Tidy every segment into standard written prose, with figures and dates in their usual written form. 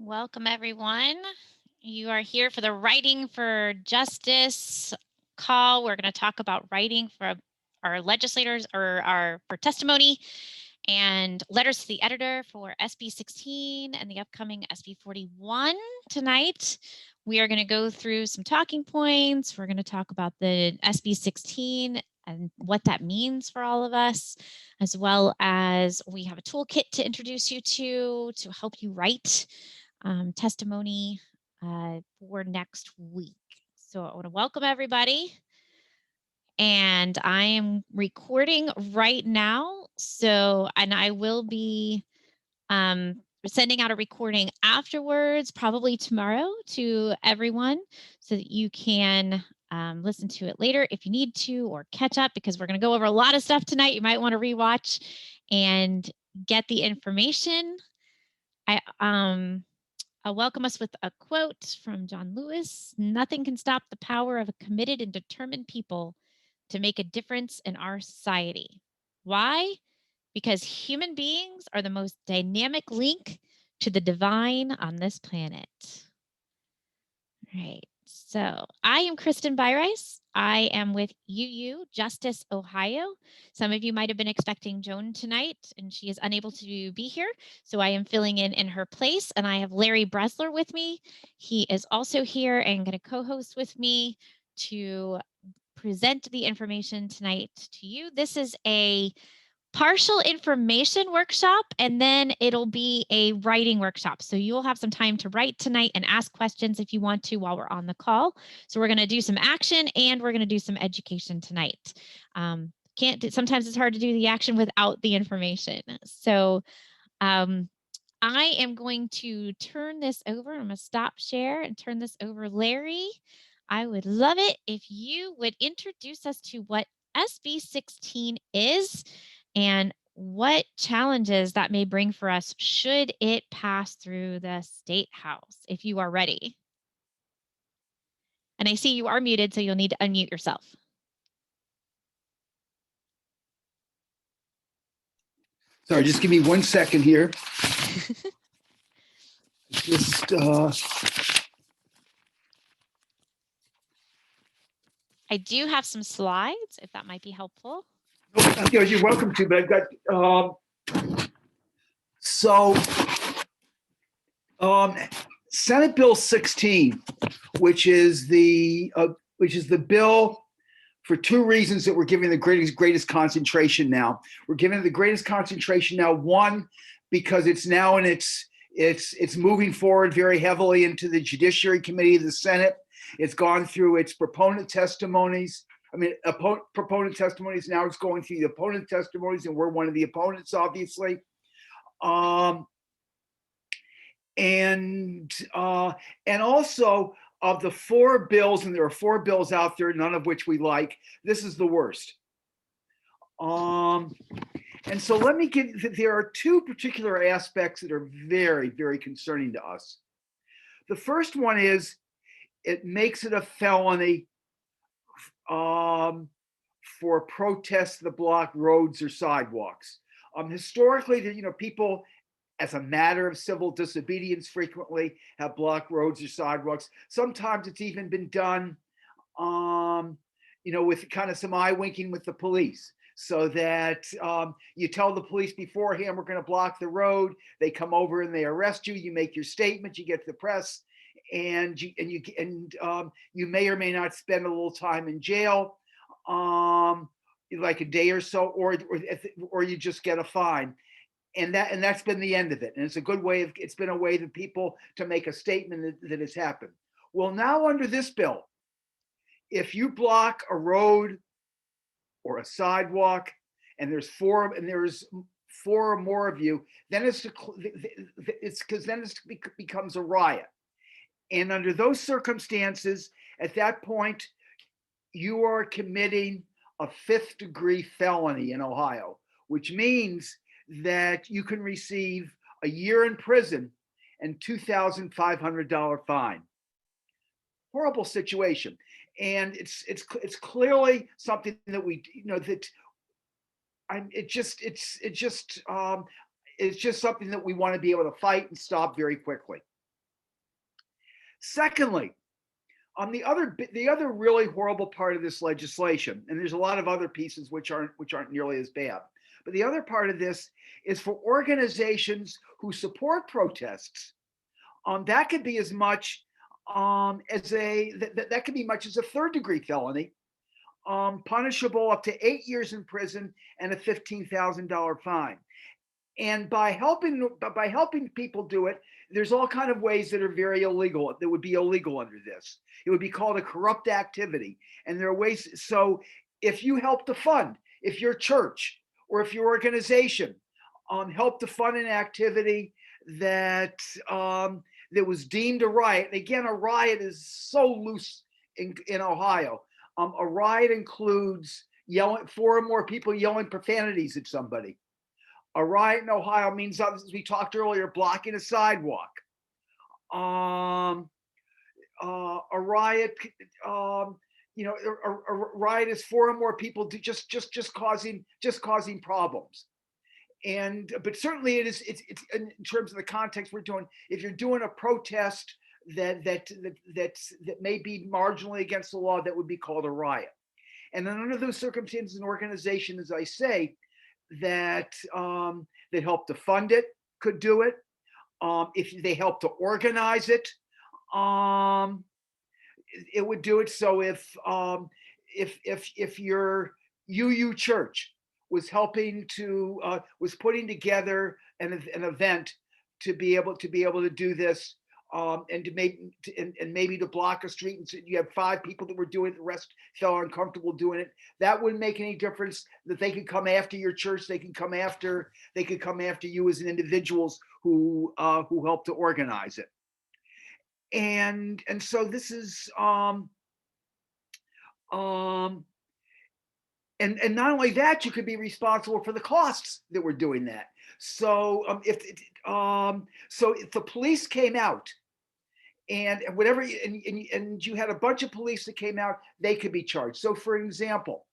Welcome, everyone. You are here for the Writing for Justice call. We're going to talk about writing for our legislators for testimony and letters to the editor for SB 16 and the upcoming SB 41 tonight. We are going to go through some talking points. We're going to talk about the SB 16 and what that means for all of us, as well as we have a toolkit to introduce you to help you write testimony for next week. So I want to welcome everybody. And I am recording right now. And I will be sending out a recording afterwards, probably tomorrow, to everyone so that you can listen to it later if you need to or catch up, because we're going to go over a lot of stuff tonight. You might want to rewatch and get the information. I'll welcome us with a quote from John Lewis. "Nothing can stop the power of a committed and determined people to make a difference in our society. Why? Because human beings are the most dynamic link to the divine on this planet." All right. So I am Kristen Byrice. I am with UU Justice Ohio. Some of you might have been expecting Joan tonight, and she is unable to be here. So I am filling in her place, and I have Larry Bresler with me. He is also here and going to co-host with me to present the information tonight to you. This is a partial information workshop, and then it'll be a writing workshop. So you'll have some time to write tonight and ask questions if you want to while we're on the call. So we're going to do some action and we're going to do some education tonight. Sometimes it's hard to do the action without the information. So I am going to turn this over. I'm going to stop share and turn this over. Larry, I would love it if you would introduce us to what SB 16 is and what challenges that may bring for us should it pass through the State House, if you are ready. And I see you are muted, so you'll need to unmute yourself. Sorry, just give me 1 second here. I do have some slides, if that might be helpful. You're welcome to, but I've got Senate Bill 16, which is the bill for two reasons that we're giving the greatest concentration now. We're giving it the greatest concentration now. One, because it's now in it's moving forward very heavily into the Judiciary Committee of the Senate. It's gone through its proponent testimonies. Proponent testimonies. Now it's going through the opponent testimonies, and we're one of the opponents, obviously. And also, of the four bills, and there are four bills out there, none of which we like, this is the worst. And so there are two particular aspects that are very, very concerning to us. The first one is it makes it a felony for protests that block roads or sidewalks. Historically, people, as a matter of civil disobedience, frequently have blocked roads or sidewalks. Sometimes it's even been done, with kind of some eye winking with the police, so that you tell the police beforehand, we're going to block the road. They come over and they arrest you. You make your statement. You get to the press, and you may or may not spend a little time in jail, like a day or so, or you just get a fine. And that's been the end of it. And it's been a way that people to make a statement that has happened. Well, now under this bill, if you block a road or a sidewalk and there's four or more of you, then it becomes a riot. And under those circumstances, at that point, you are committing a 5th degree felony in Ohio, which means that you can receive a year in prison and $2,500 fine. Horrible situation. And it's clearly something that it's just something that we want to be able to fight and stop very quickly. Secondly, the other really horrible part of this legislation, and there's a lot of other pieces which aren't nearly as bad, but the other part of this is for organizations who support protests. That could be as much that could be much as a third-degree felony, punishable up to 8 years in prison and a $15,000 fine. And by helping people do it, there's all kind of ways that are very illegal, that would be illegal under this. It would be called a corrupt activity. And there are ways. So if you help to fund, if your church or if your organization help to fund an activity that that was deemed a riot. And again, a riot is so loose in Ohio. A riot includes yelling, 4 or more people yelling profanities at somebody. A riot in Ohio means, as we talked earlier, blocking a sidewalk. A riot, a riot is 4 or more people just causing problems. But certainly it's in terms of the context we're doing. If you're doing a protest that may be marginally against the law, that would be called a riot. And then under those circumstances, an organization, as I say, that help to fund it could do it. If they help to organize it, it would do it. So if your UU church was helping to was putting together an event to be able to do this, and to maybe to block a street, and so you have 5 people that were doing it, the rest felt uncomfortable doing it, that wouldn't make any difference. That they could come after your church, they could come after you as an individuals who helped to organize it. And so this is and not only that, you could be responsible for the costs that were doing that. So if the police came out and whatever, and you had a bunch of police that came out, they could be charged. So for example,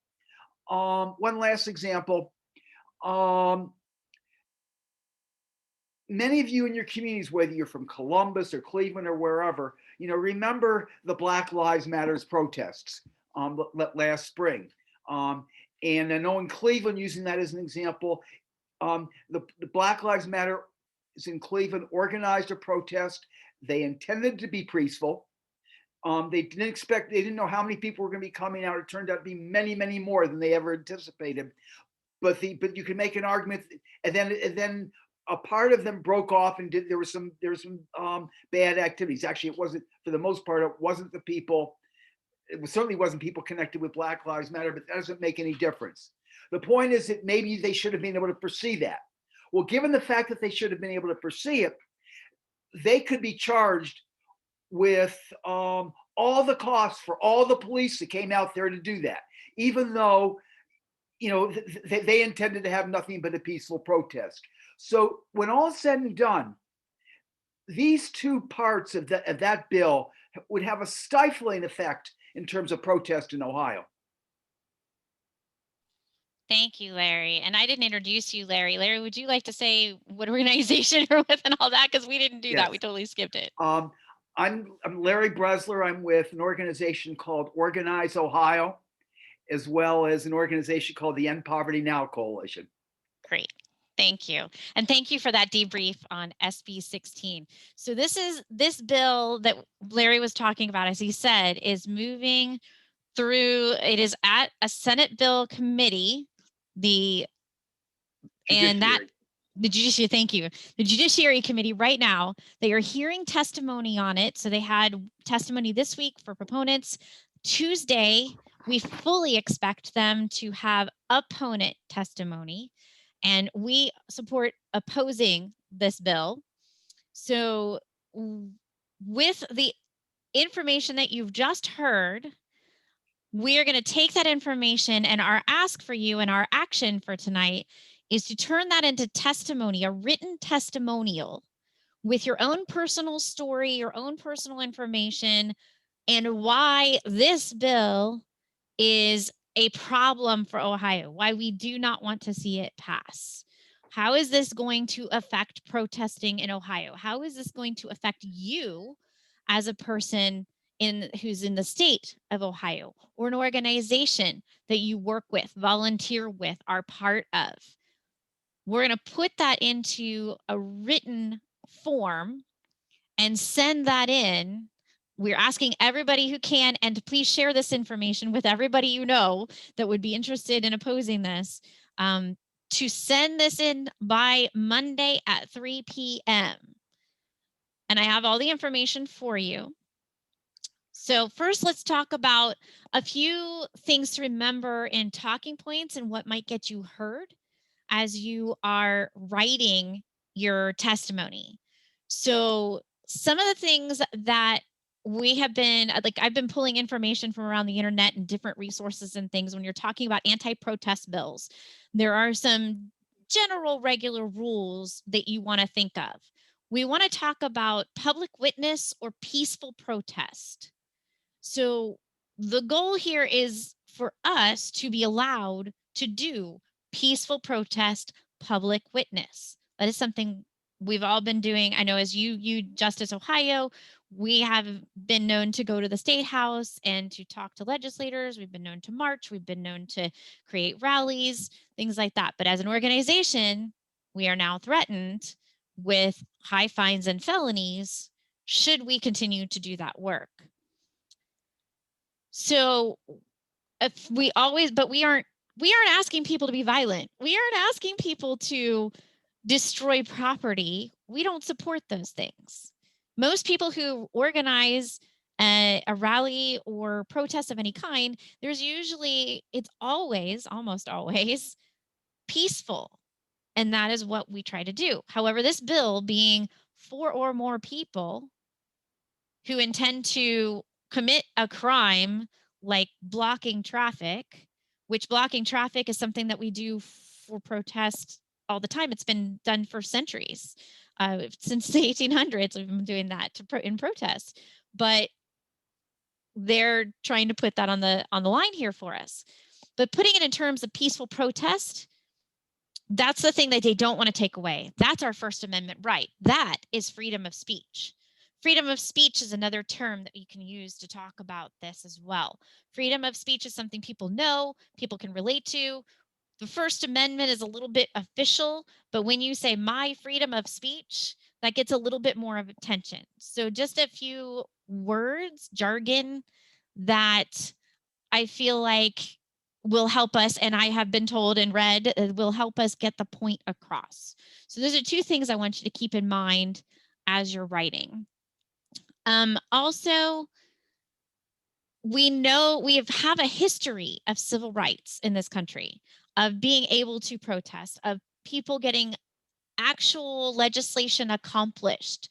one last example, many of you in your communities, whether you're from Columbus or Cleveland or wherever, remember the Black Lives Matter protests last spring. And I know in Cleveland, using that as an example, the Black Lives Matter in Cleveland organized a protest. They intended to be peaceful. They didn't know how many people were going to be coming out. It turned out to be many, many more than they ever anticipated. But you can make an argument, and then a part of them broke off and there was some bad activities. Actually, it wasn't, for the most part, it wasn't the people. It certainly wasn't people connected with Black Lives Matter, but that doesn't make any difference. The point is that maybe they should have been able to foresee that. Well, given the fact that they should have been able to foresee it, they could be charged with all the costs for all the police that came out there to do that, even though they intended to have nothing but a peaceful protest. So when all is said and done, these 2 parts of that bill would have a stifling effect in terms of protest in Ohio. Thank you, Larry. And I didn't introduce you, Larry. Larry, would you like to say what organization you're with and all that? Because we didn't do that. We totally skipped it. I'm Larry Bresler. I'm with an organization called Organize Ohio, as well as an organization called the End Poverty Now Coalition. Great. Thank you. And thank you for that debrief on SB 16. So this bill that Larry was talking about, as he said, is moving through. It is at a Senate bill committee. The Judiciary, thank you. The Judiciary Committee right now, they are hearing testimony on it. So they had testimony this week for proponents. Tuesday, we fully expect them to have opponent testimony, and we support opposing this bill. So with the information that you've just heard, we are going to take that information, and our ask for you and our action for tonight is to turn that into testimony, a written testimonial with your own personal story, your own personal information, and why this bill is a problem for Ohio, why we do not want to see it pass. How is this going to affect protesting in Ohio? How is this going to affect you as a person who's in the state of Ohio, or an organization that you work with, volunteer with, are part of. We're going to put that into a written form and send that in. We're asking everybody who can, and to please share this information with everybody you know that would be interested in opposing this, to send this in by Monday at 3 p.m. And I have all the information for you. So first, let's talk about a few things to remember in talking points and what might get you heard as you are writing your testimony. So some of the things that we have been, like, I've been pulling information from around the internet and different resources and things. When you're talking about anti-protest bills, there are some general regular rules that you want to think of. We want to talk about public witness or peaceful protest. So the goal here is for us to be allowed to do peaceful protest, public witness. That is something we've all been doing. I know as you Justice Ohio, we have been known to go to the State House and to talk to legislators. We've been known to march. We've been known to create rallies, things like that. But as an organization, we are now threatened with high fines and felonies should we continue to do that work. So if we always, but we aren't asking people to be violent. We aren't asking people to destroy property. We don't support those things. Most people who organize a rally or protest of any kind, it's always, almost always, peaceful. And that is what we try to do. However, this bill being 4 or more people who intend to commit a crime like blocking traffic, which blocking traffic is something that we do for protests all the time. It's been done for centuries. Since the 1800s, we've been doing that in protests. But they're trying to put that on the line here for us. But putting it in terms of peaceful protest, that's the thing that they don't want to take away. That's our First Amendment right. That is freedom of speech. Freedom of speech is another term that you can use to talk about this as well. Freedom of speech is something people know, people can relate to. The First Amendment is a little bit official, but when you say my freedom of speech, that gets a little bit more of attention. So just a few words, jargon that I feel like will help us, and I have been told and read, will help us get the point across. So those are two things I want you to keep in mind as you're writing. Also, we know we have a history of civil rights in this country, of being able to protest, of people getting actual legislation accomplished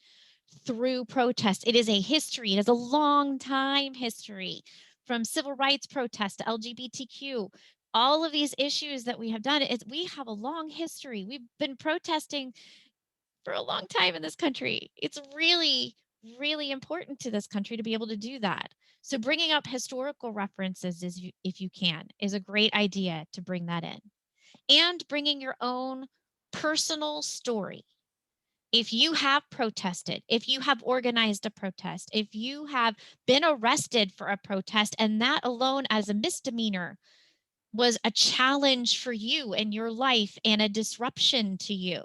through protest. It is a history. It is a long time history, from civil rights protests to LGBTQ. All of these issues that we have done, we have a long history. We've been protesting for a long time in this country. It's really, really important to this country to be able to do that. So bringing up historical references, if you can, is a great idea to bring that in. And bringing your own personal story. If you have protested, if you have organized a protest, if you have been arrested for a protest, and that alone as a misdemeanor was a challenge for you in your life and a disruption to you,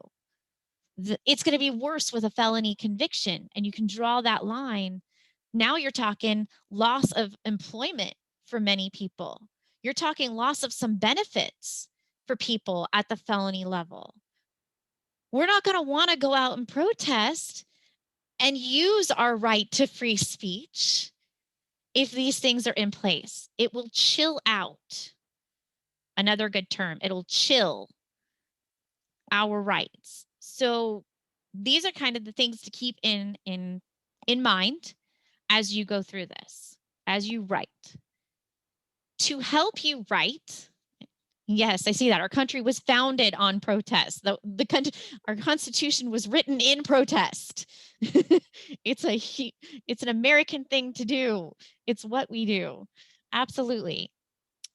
it's going to be worse with a felony conviction. And you can draw that line. Now you're talking loss of employment for many people. You're talking loss of some benefits for people at the felony level. We're not going to want to go out and protest and use our right to free speech if these things are in place. It will chill out. Another good term. It'll chill our rights. So these are kind of the things to keep in mind as you go through this, as you write. To help you write, yes, I see that. Our country was founded on protest. The country, our Constitution was written in protest. It's an American thing to do. It's what we do. Absolutely.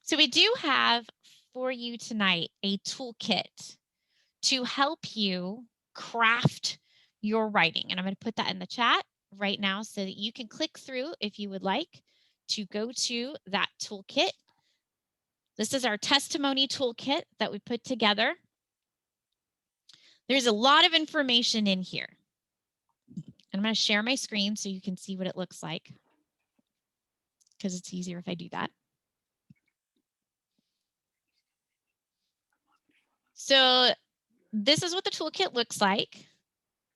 So we do have for you tonight a toolkit to help you craft your writing. And I'm going to put that in the chat. right now so that you can click through if you would like to go to that toolkit. This is our testimony toolkit that we put together. There's a lot of information in here. I'm going to share my screen so you can see what it looks like, because it's easier if I do that. So this is what the toolkit looks like.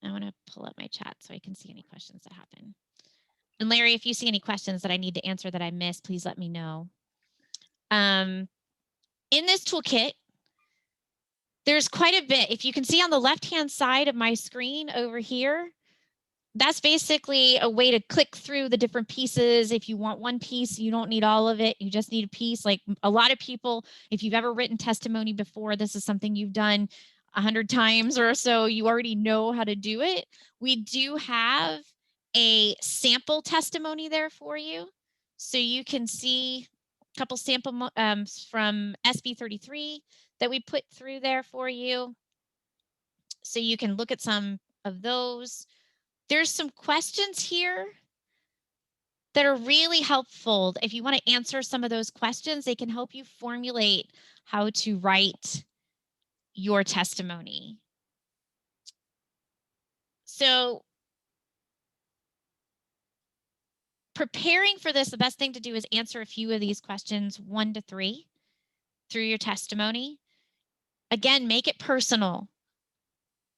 I want to pull up my chat so I can see any questions that happen. And Larry, if you see any questions that I need to answer that I missed, please let me know. In this toolkit, there's quite a bit. If you can see on the left-hand side of my screen over here, that's basically a way to click through the different pieces. If you want one piece, you don't need all of it. You just need a piece. Like a lot of people, if you've ever written testimony before, this is something you've done 100 times or so, you already know how to do it. We do have a sample testimony there for you. So you can see a couple sample from SB 33 that we put through there for you. So you can look at some of those. There's some questions here that are really helpful. If you want to answer some of those questions, they can help you formulate how to write your testimony. So preparing for this, the best thing to do is answer a few of these questions 1 to 3 through your testimony. Again, make it personal.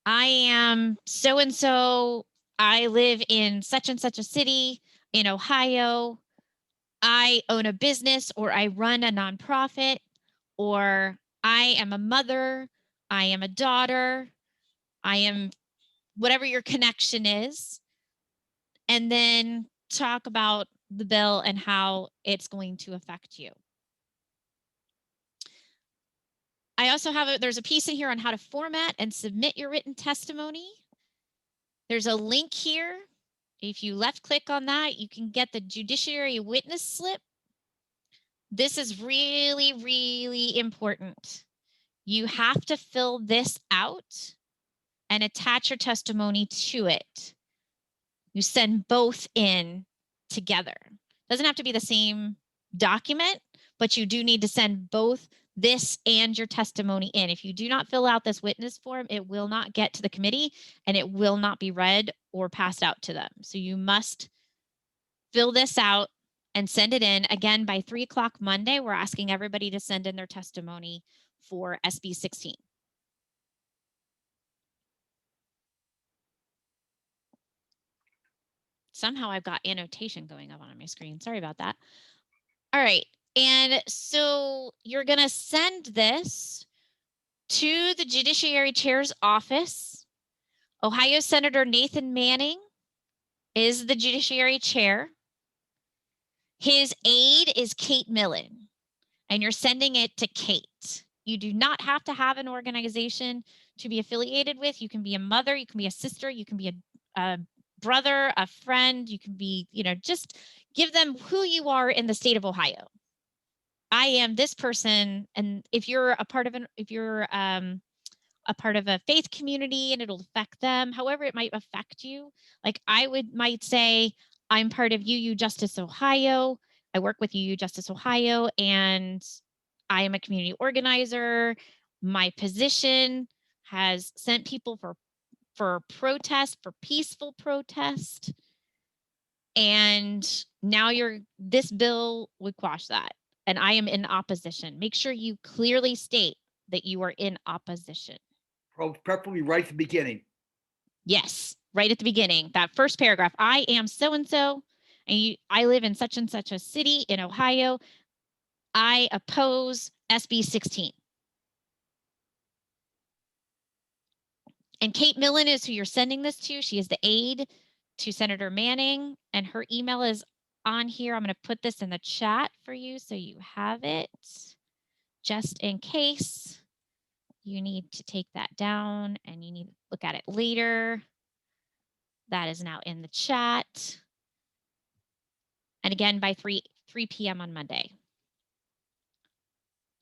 I am so-and-so. I live in such and such a city in Ohio. I own a business, or I run a nonprofit, or I am a mother, I am a daughter, I am whatever your connection is. And then talk about the bill and how it's going to affect you. I also have there's a piece in here on how to format and submit your written testimony. There's a link here. If you left click on that, you can get the judiciary witness slip. This is really, really important. You have to fill this out and attach your testimony to it. You send both in together. Doesn't have to be the same document, but you do need to send both this and your testimony in. If you do not fill out this witness form, it will not get to the committee and it will not be read or passed out to them. So you must fill this out and send it in. Again, by 3 o'clock Monday, we're asking everybody to send in their testimony for SB 16. Somehow I've got annotation going up on my screen. Sorry about that. All right. And so you're going to send this to the Judiciary Chair's office. Ohio Senator Nathan Manning is the Judiciary Chair. His aide is Kate Millen, and you're sending it to Kate. You do not have to have an organization to be affiliated with. You can be a mother, you can be a sister, you can be a brother, a friend, you can be, just give them who you are in the state of Ohio. I am this person, and if you're a part of a part of a faith community and it'll affect them, however it might affect you. Like might say, I'm part of UU Justice Ohio. I work with UU Justice Ohio, and I am a community organizer. My position has sent people for protest, for peaceful protest. And now this bill would quash that. And I am in opposition. Make sure you clearly state that you are in opposition. Preferably right at the beginning. Yes, right at the beginning. That first paragraph. I am so-and-so, and I live in such and such a city in Ohio. I oppose SB 16. And Kate Millen is who you're sending this to. She is the aide to Senator Manning, and her email is on here. I'm going to put this in the chat for you so you have it, just in case you need to take that down and you need to look at it later. That is now in the chat. And again, by 3 p.m. on Monday.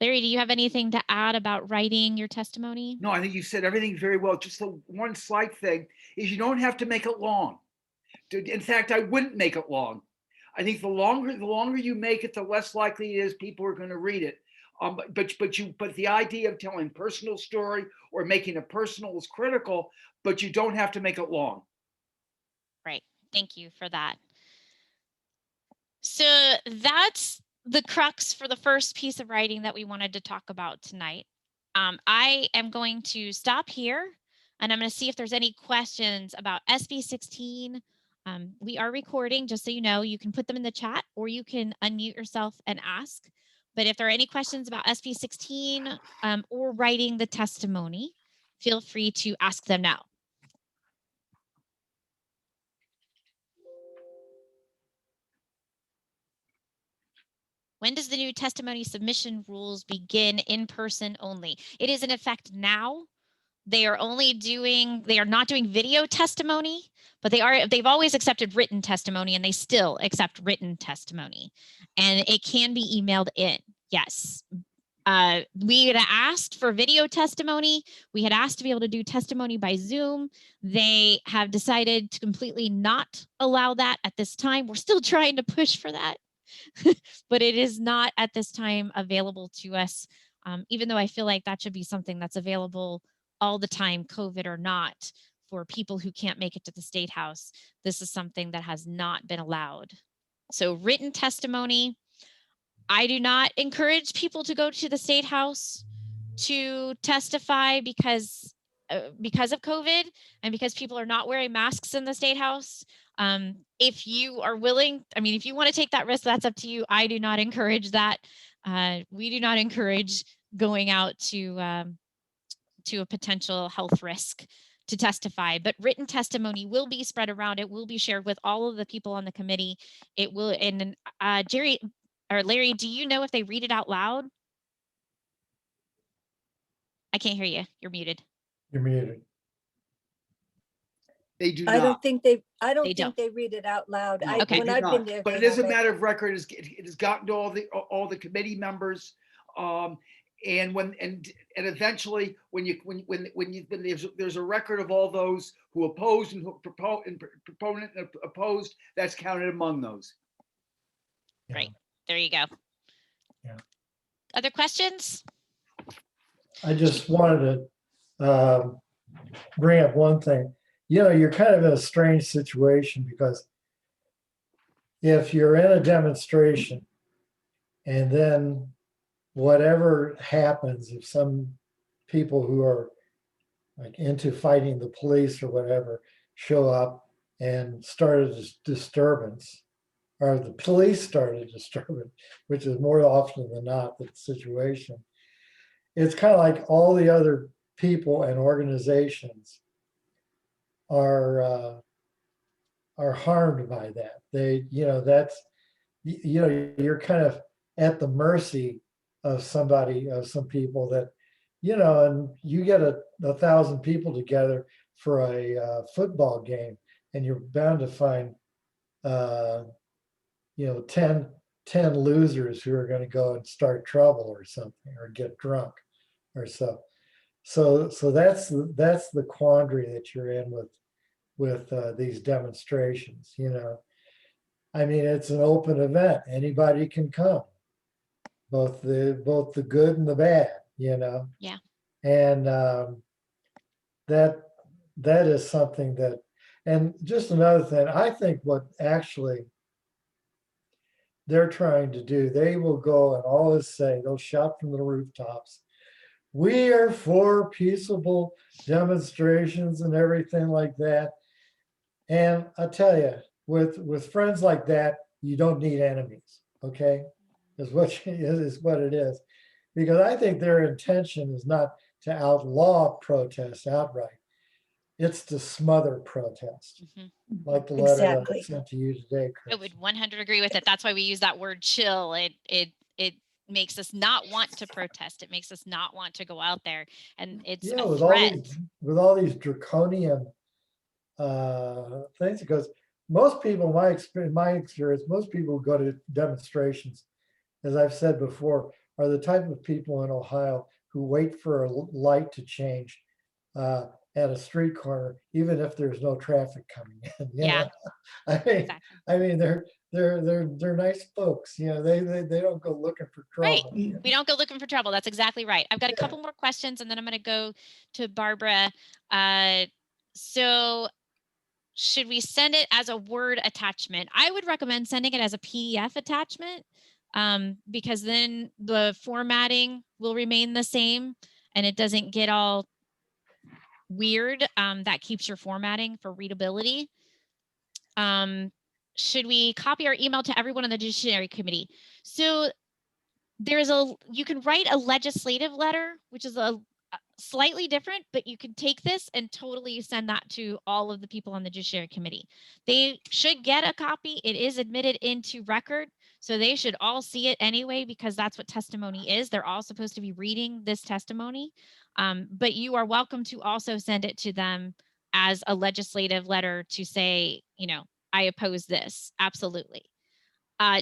Larry, do you have anything to add about writing your testimony? No, I think you said everything very well. Just the one slight thing is you don't have to make it long. In fact, I wouldn't make it long. I think the longer you make it, the less likely it is people are going to read it. But the idea of telling personal story or making it personal is critical, but you don't have to make it long. Right. Thank you for that. So that's the crux for the first piece of writing that we wanted to talk about tonight. I am going to stop here, and I'm going to see if there's any questions about SB 16. We are recording, just so you know. You can put them in the chat, or you can unmute yourself and ask. But if there are any questions about SB 16 or writing the testimony, feel free to ask them now. When does the new testimony submission rules begin in person only? It is in effect now. They are not doing video testimony, but they've always accepted written testimony, and they still accept written testimony. And it can be emailed in, yes. We had asked for video testimony. We had asked to be able to do testimony by Zoom. They have decided to completely not allow that at this time. We're still trying to push for that. But it is not at this time available to us, even though I feel like that should be something that's available all the time, COVID or not, for people who can't make it to the State House. This is something that has not been allowed. So written testimony, I do not encourage people to go to the State House to testify because of COVID and because people are not wearing masks in the State House. If you are willing, if you want to take that risk, that's up to you. I do not encourage that. We do not encourage going out to a potential health risk to testify, but written testimony will be spread around. It will be shared with all of the people on the committee. It will, and Jerry or Larry, do you know if they read it out loud? I can't hear you. You're muted. You're muted. They do not. I don't think they don't. read it out loud. No, Okay. When I've been there, but it is a matter of record. It has gotten to all the committee members, and eventually when there's a record of all those who opposed and proponent and opposed, that's counted among those. Yeah. Right. There you go. Yeah. Other questions? I just wanted to bring up one thing. You're kind of in a strange situation because if you're in a demonstration and then whatever happens, if some people who are like into fighting the police or whatever show up and start a disturbance, or the police start a disturbance, which is more often than not the situation, it's kind of like all the other people and organizations are harmed by that. You're kind of at the mercy of some people that, and you get 1,000 people together for a football game, and you're bound to find 10 losers who are going to go and start trouble or something, or get drunk or so. So that's the quandary that you're in with these demonstrations. It's an open event. Anybody can come, both the good and the bad. Yeah. And that is something that. And just another thing, I think what actually they're trying to do, they will go and always say, they'll shout from the rooftops, we are for peaceable demonstrations and everything like that. And I tell you, with friends like that, you don't need enemies. Okay, is what it is, because I think their intention is not to outlaw protest outright. It's to smother protest, like the letter that I sent to you today, Chris. I would 100% agree with it. That's why we use that word chill. It makes us not want to protest. It makes us not want to go out there, and it's a threat. With all these draconian things, because most people, in my experience, most people who go to demonstrations, as I've said before, are the type of people in Ohio who wait for a light to change at a street corner, even if there's no traffic coming in. You Yeah, know? I mean, exactly. I mean, they're nice folks. You know, they don't go looking for Right. trouble. You know? We don't go looking for trouble. That's exactly right. I've got a couple more questions and then I'm going to go to Barbara. So should we send it as a Word attachment? I would recommend sending it as a PDF attachment because then the formatting will remain the same and it doesn't get all weird. That keeps your formatting for readability. Should we copy our email to everyone on the Judiciary Committee? So you can write a legislative letter, which is a slightly different, but you can take this and totally send that to all of the people on the Judiciary Committee. They should get a copy. It is admitted into record, so they should all see it anyway because that's what testimony is. They're all supposed to be reading this testimony, but you are welcome to also send it to them as a legislative letter to say, you know, I oppose this. Absolutely.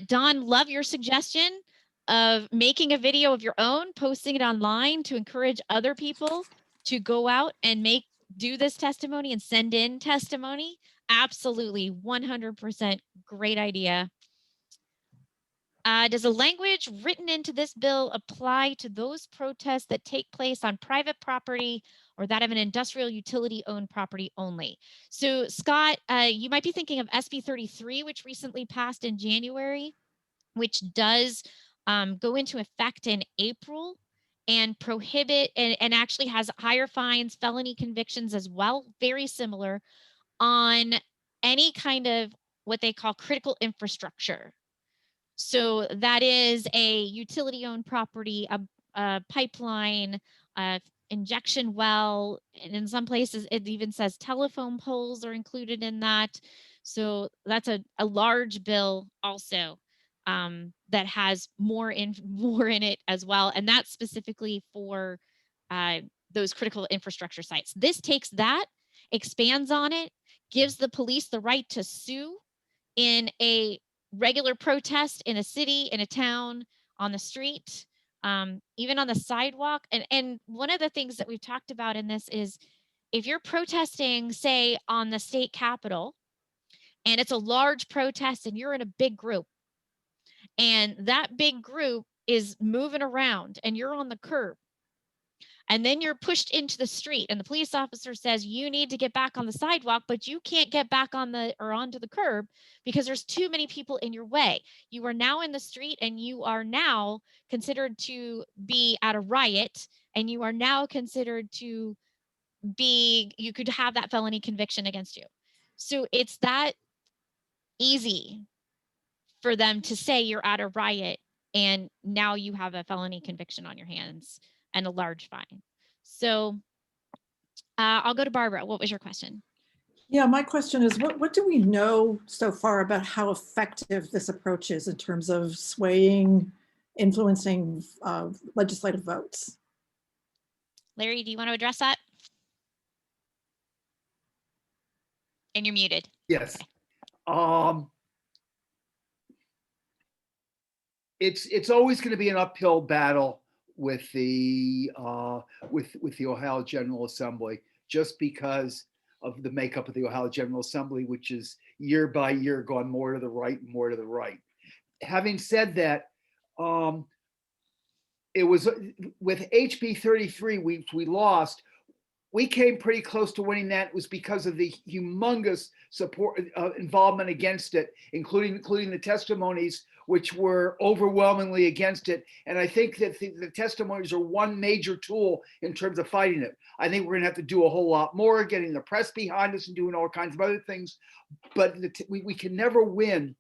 Don, love your suggestion of making a video of your own, posting it online to encourage other people to go out and do this testimony and send in testimony. Absolutely, 100% great idea. Does the language written into this bill apply to those protests that take place on private property or that of an industrial utility owned property only? So Scott, you might be thinking of SB 33, which recently passed in January, which does go into effect in April and prohibit and actually has higher fines, felony convictions as well, very similar on any kind of what they call critical infrastructure. So that is a utility owned property, a pipeline, injection well, and in some places it even says telephone poles are included in that. So that's a large bill also that has more in it as well, and that's specifically for those critical infrastructure sites. This takes that, expands on it, gives the police the right to sue in a regular protest in a city, in a town, on the street, even on the sidewalk. And one of the things that we've talked about in this is if you're protesting, say, on the state capitol, and it's a large protest and you're in a big group, and that big group is moving around and you're on the curb, and then you're pushed into the street and the police officer says you need to get back on the sidewalk, but you can't get back on onto the curb because there's too many people in your way. You are now in the street and you are now considered to be at a riot, and you are now considered to be, you could have that felony conviction against you. So it's that easy for them to say you're at a riot and now you have a felony conviction on your hands and a large fine. So I'll go to Barbara. What was your question? Yeah, my question is, what do we know so far about how effective this approach is in terms of swaying, influencing legislative votes? Larry, do you want to address that? And you're muted. Yes. Okay. It's always going to be an uphill battle with the Ohio General Assembly, just because of the makeup of the Ohio General Assembly, which is year by year gone more to the right and more to the right. Having said that, it was with HB 33 we lost. We came pretty close to winning that. It was because of the humongous support involvement against it, including the testimonies, which were overwhelmingly against it. And I think that the testimonies are one major tool in terms of fighting it. I think we're going to have to do a whole lot more, getting the press behind us and doing all kinds of other things. But we can never win.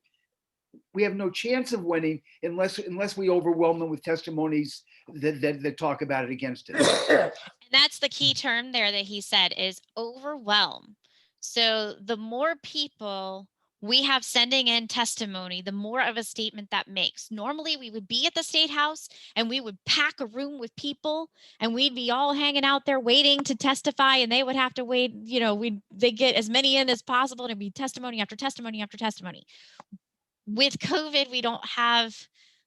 We have no chance of winning unless we overwhelm them with testimonies that talk about it against it. And that's the key term there that he said is overwhelm. So the more people we have sending in testimony, the more of a statement that makes. Normally we would be at the State House and we would pack a room with people and we'd be all hanging out there waiting to testify, and they would have to wait, you know, they get as many in as possible, and it'd be testimony after testimony after testimony. With COVID, we don't have,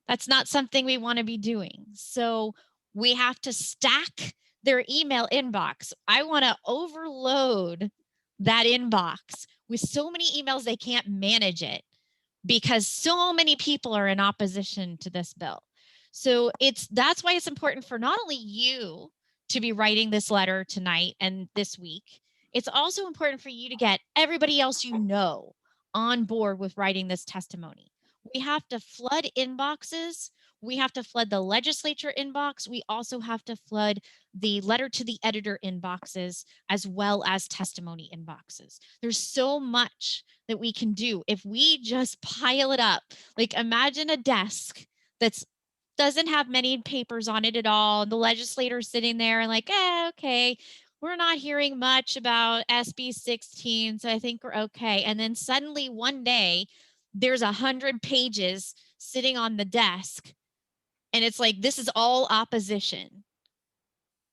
that's not something we want to be doing. So we have to stack their email inbox. I want to overload that inbox with so many emails they can't manage it because so many people are in opposition to this bill. So that's why it's important for not only you to be writing this letter tonight and this week, it's also important for you to get everybody else you know on board with writing this testimony. We have to flood inboxes. We have to flood the legislature inbox. We also have to flood the letter to the editor inboxes as well as testimony inboxes. There's so much that we can do if we just pile it up. Like imagine a desk that's doesn't have many papers on it at all. The legislator's sitting there and like, okay, we're not hearing much about SB 16, so I think we're okay. And then suddenly one day there's 100 pages sitting on the desk and it's like, this is all opposition.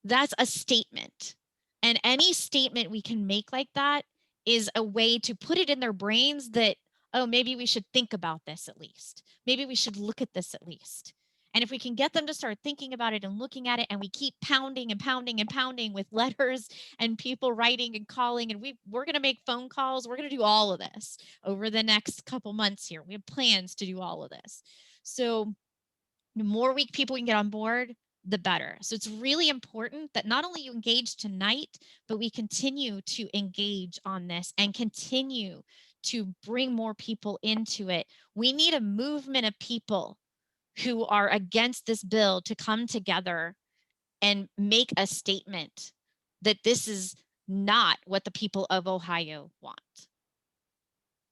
That's a statement. And any statement we can make like that is a way to put it in their brains that, oh, maybe we should think about this at least. Maybe we should look at this at least. And if we can get them to start thinking about it and looking at it, and we keep pounding and pounding and pounding with letters and people writing and calling, and we're going to make phone calls. We're going to do all of this over the next couple months here. We have plans to do all of this. So the more people we can get on board, the better. So it's really important that not only you engage tonight, but we continue to engage on this and continue to bring more people into it. We need a movement of people who are against this bill to come together and make a statement that this is not what the people of Ohio want.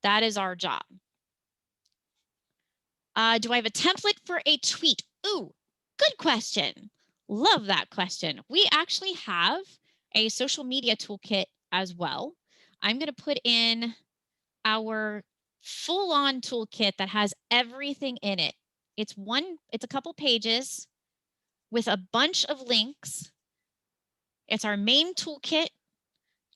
That is our job. Do I have a template for a tweet? Ooh, good question. Love that question. We actually have a social media toolkit as well. I'm going to put in our full-on toolkit that has everything in it. It's a couple pages with a bunch of links. It's our main toolkit.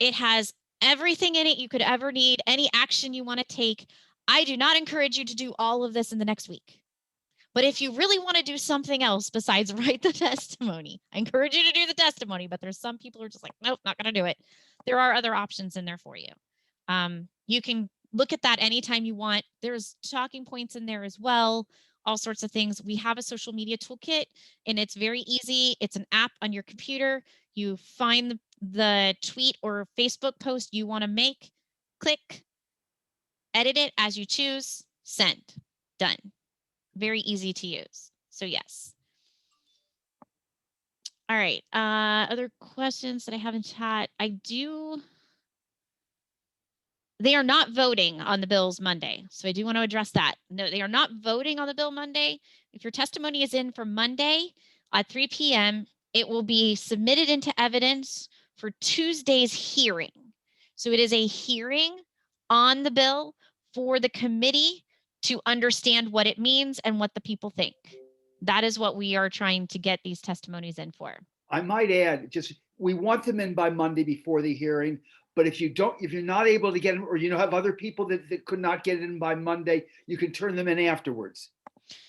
It has everything in it you could ever need, any action you want to take. I do not encourage you to do all of this in the next week. But if you really want to do something else besides write the testimony, I encourage you to do the testimony, but there's some people who are just like, nope, not going to do it. There are other options in there for you. You can look at that anytime you want. There's talking points in there as well, all sorts of things. We have a social media toolkit and it's very easy. It's an app on your computer. You find the tweet or Facebook post you want to make, click, edit it as you choose, send, done. Very easy to use. So yes. All right. Other questions that I have in chat. They are not voting on the bills Monday. So I do want to address that. No, they are not voting on the bill Monday. If your testimony is in for Monday at 3 p.m., it will be submitted into evidence for Tuesday's hearing. So it is a hearing on the bill for the committee to understand what it means and what the people think. That is what we are trying to get these testimonies in for. I might add, just we want them in by Monday before the hearing. But if you're not able to get them, or you have other people that could not get it in by Monday, you can turn them in afterwards.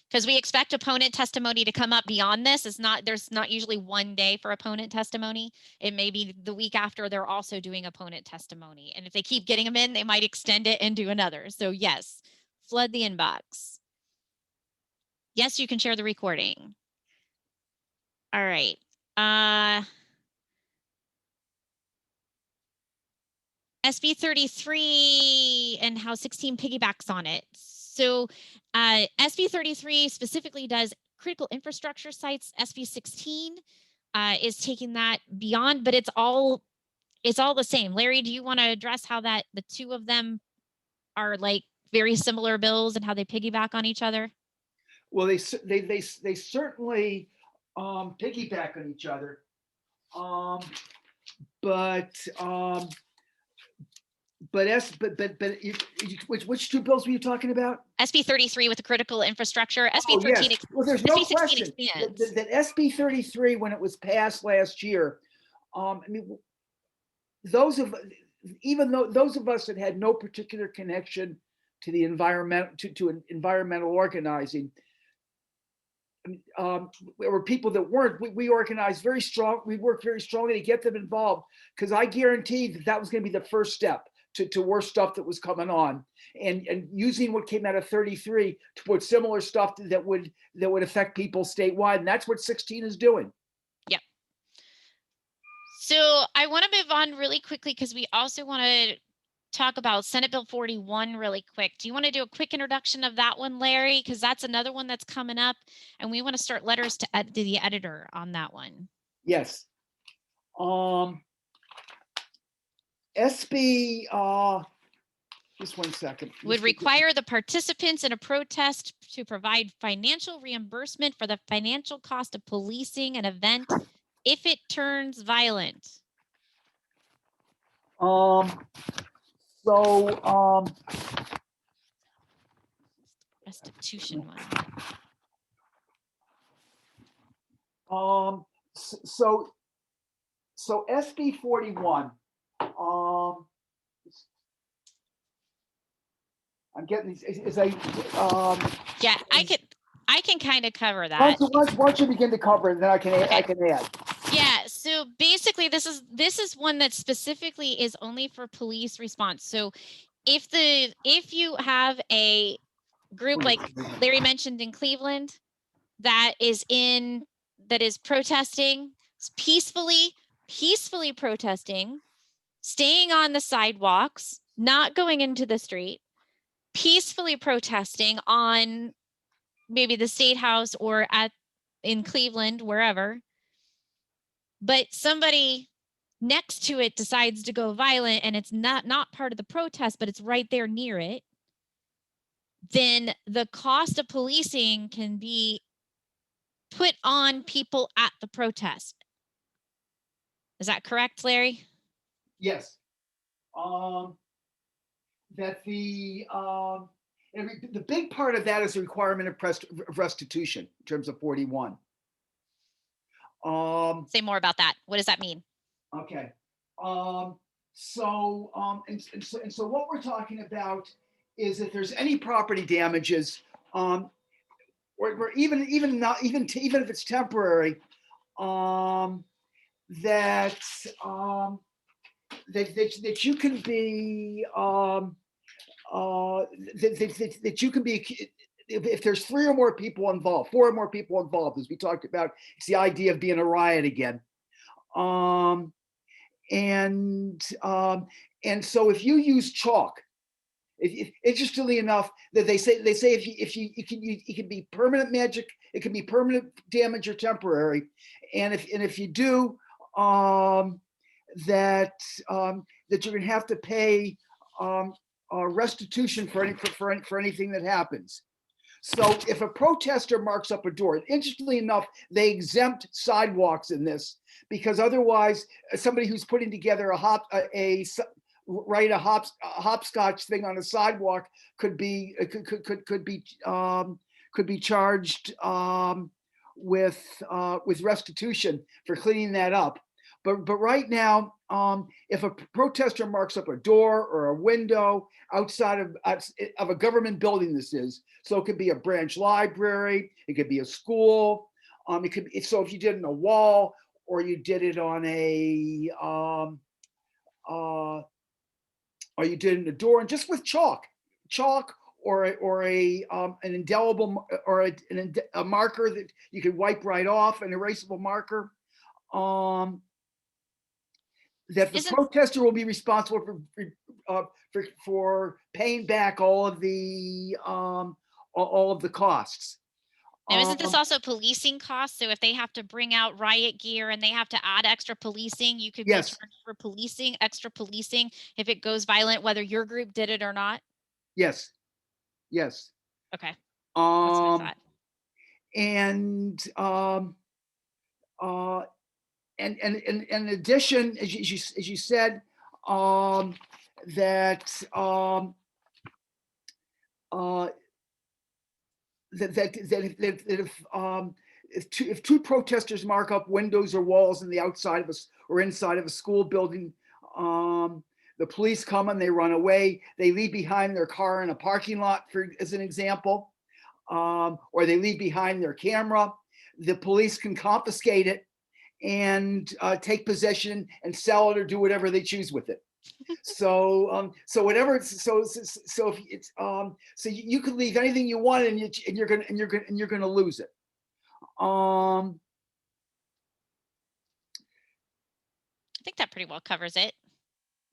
Because we expect opponent testimony to come up beyond this. There's not usually one day for opponent testimony. It may be the week after they're also doing opponent testimony. And if they keep getting them in, they might extend it and do another. So yes, flood the inbox. Yes, you can share the recording. All right. SB 33 and how 16 piggybacks on it. So SB 33 specifically does critical infrastructure sites. SB 16 is taking that beyond, but it's all the same. Larry, do you want to address how the two of them are like very similar bills and how they piggyback on each other? Well, they certainly piggyback on each other, which two bills were you talking about? SB 33 with the critical infrastructure. SB 13. Yes. Well, there's no question that SB 33, when it was passed last year, I mean, those of us that had no particular connection to the environmental organizing, there were people that weren't. We organized very strong. We worked very strongly to get them involved, because I guaranteed that was going to be the first step to worse stuff that was coming on, and using what came out of 33 to put similar stuff that would affect people statewide, and that's what 16 is doing. Yep. So I want to move on really quickly because we also want to talk about Senate Bill 41 really quick. Do you want to do a quick introduction of that one, Larry? Because that's another one that's coming up, and we want to start letters to the editor on that one. Yes. SB, just 1 second. Would require the participants in a protest to provide financial reimbursement for the financial cost of policing an event if it turns violent. Restitution one. So SB 41. I'm getting these. Yeah, I can kind of cover that. Why don't you begin to cover it, and then I can add. Yeah, so basically this is one that specifically is only for police response. So if you have a group like Larry mentioned in Cleveland that is protesting peacefully protesting, staying on the sidewalks, not going into the street, peacefully protesting on maybe the State House or in Cleveland, wherever, but somebody next to it decides to go violent and it's not part of the protest, but it's right there near it, then the cost of policing can be put on people at the protest. Is that correct, Larry? Yes. That the big part of that is the requirement of restitution in terms of 41. Say more about that. What does that mean? Okay. So what we're talking about is if there's any property damages, or even if it's temporary, that you can be that you can be, if there's 3 or more people involved, 4 or more people involved, as we talked about. It's the idea of being a riot again. And so if you use chalk, interestingly enough, that they say if you can be permanent magic, it can be permanent damage or temporary, and if you do, that you're gonna have to pay restitution for anything that happens. So if a protester marks up a door, interestingly enough, they exempt sidewalks in this, because otherwise somebody who's putting together a hopscotch thing on a sidewalk could be charged with restitution for cleaning that up. But right now, if a protester marks up a door or a window outside of a government building, so it could be a branch library, it could be a school, it could be, so if you did it on a wall or you did it on or you did it in a door, and just with chalk or an indelible or a marker that you could wipe right off, an erasable marker. That the protester will be responsible for paying back all of the costs. Now, isn't this also policing costs? So if they have to bring out riot gear and they have to add extra policing, you could be charged for extra policing if it goes violent, whether your group did it or not? Yes. Okay. That's what I thought. And in addition, as you said, that if 2 protesters mark up windows or walls in the outside of or inside of a school building, the police come and they run away. They leave behind their car in a parking lot, as an example. or they leave behind their camera, the police can confiscate it and take possession and sell it or do whatever they choose with it. So whatever so if it's so you could leave anything you want and you're gonna lose it. I think that pretty well covers it.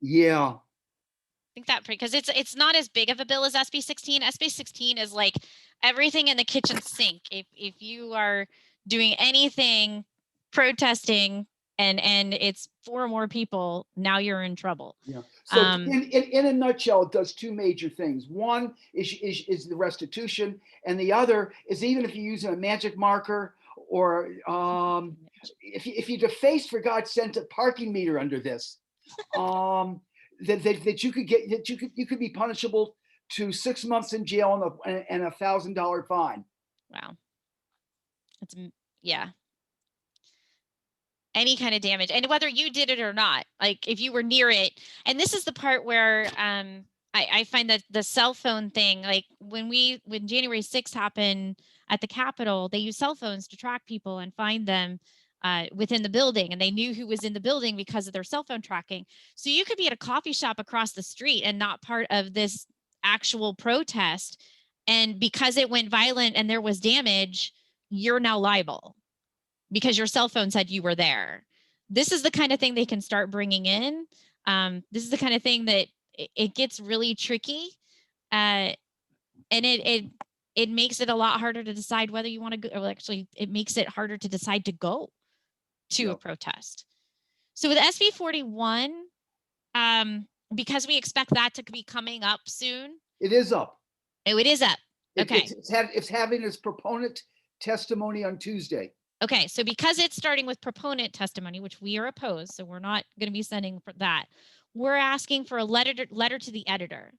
Yeah. I think that because it's not as big of a bill as SB 16. SB 16 is like everything in the kitchen sink. If you are doing anything protesting and it's 4 or more people, now you're in trouble. Yeah. So in a nutshell, it does 2 major things. One is the restitution, and the other is even if you use a magic marker or if you deface, for God's sake, a parking meter under this, that you could get you could be punishable to 6 months in jail and a $1,000 fine. Wow. It's yeah. Any kind of damage, and whether you did it or not, like if you were near it. And this is the part where I find that the cell phone thing, like when January 6th happened at the Capitol, they used cell phones to track people and find them within the building, and they knew who was in the building because of their cell phone tracking. So you could be at a coffee shop across the street and not part of this actual protest, and because it went violent and there was damage, you're now liable because your cell phone said you were there. This is the kind of thing they can start bringing in. This is the kind of thing that it gets really tricky, and it makes it a lot harder to decide whether you want to go. Or actually, it makes it harder to decide to go to a protest. So with SB 41, because we expect that to be coming up soon. It is up. Oh, it is up. Okay. It's having its proponent testimony on Tuesday. Okay, so because it's starting with proponent testimony, which we are opposed, so we're not going to be sending for that, we're asking for a letter to the editor.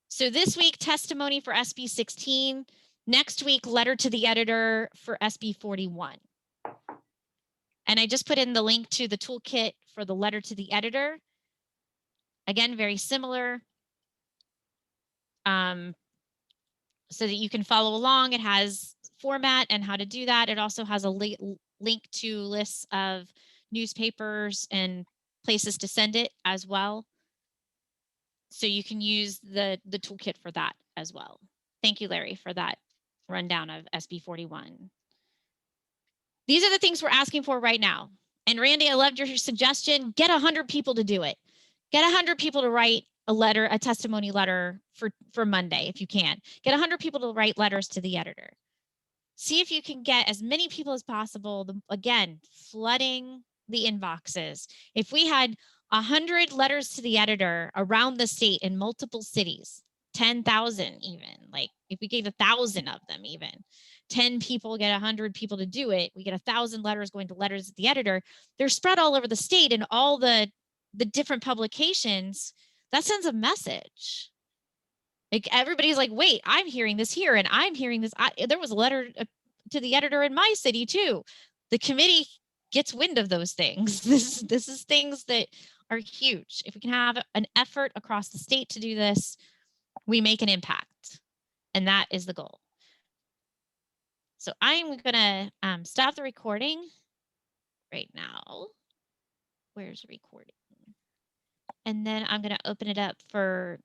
So this week, testimony for SB 16. Next week, letter to the editor for SB 41. And I just put in the link to the toolkit for the letter to the editor. Again, very similar. So that you can follow along. It has format and how to do that. It also has a link to lists of newspapers and places to send it as well. So you can use the toolkit for that as well. Thank you, Larry, for that rundown of SB 41. These are the things we're asking for right now. And Randy, I loved your suggestion. Get 100 people to do it. Get 100 people to write a testimony letter for Monday, if you can. Get 100 people to write letters to the editor. See if you can get as many people as possible, again, flooding the inboxes. If we had 100 letters to the editor around the state in multiple cities, 10,000 even, like if we gave 1,000 of them even, 10 people get 100 people to do it, we get 1,000 letters going to letters to the editor. They're spread all over the state and all the different publications. That sends a message. Like everybody's like, wait, I'm hearing this here and I'm hearing this. There was a letter to the editor in my city too. The committee gets wind of those things. This is things that are huge. If we can have an effort across the state to do this, we make an impact. And that is the goal. So I'm gonna stop the recording right now. Where's the recording? And then I'm gonna open it up for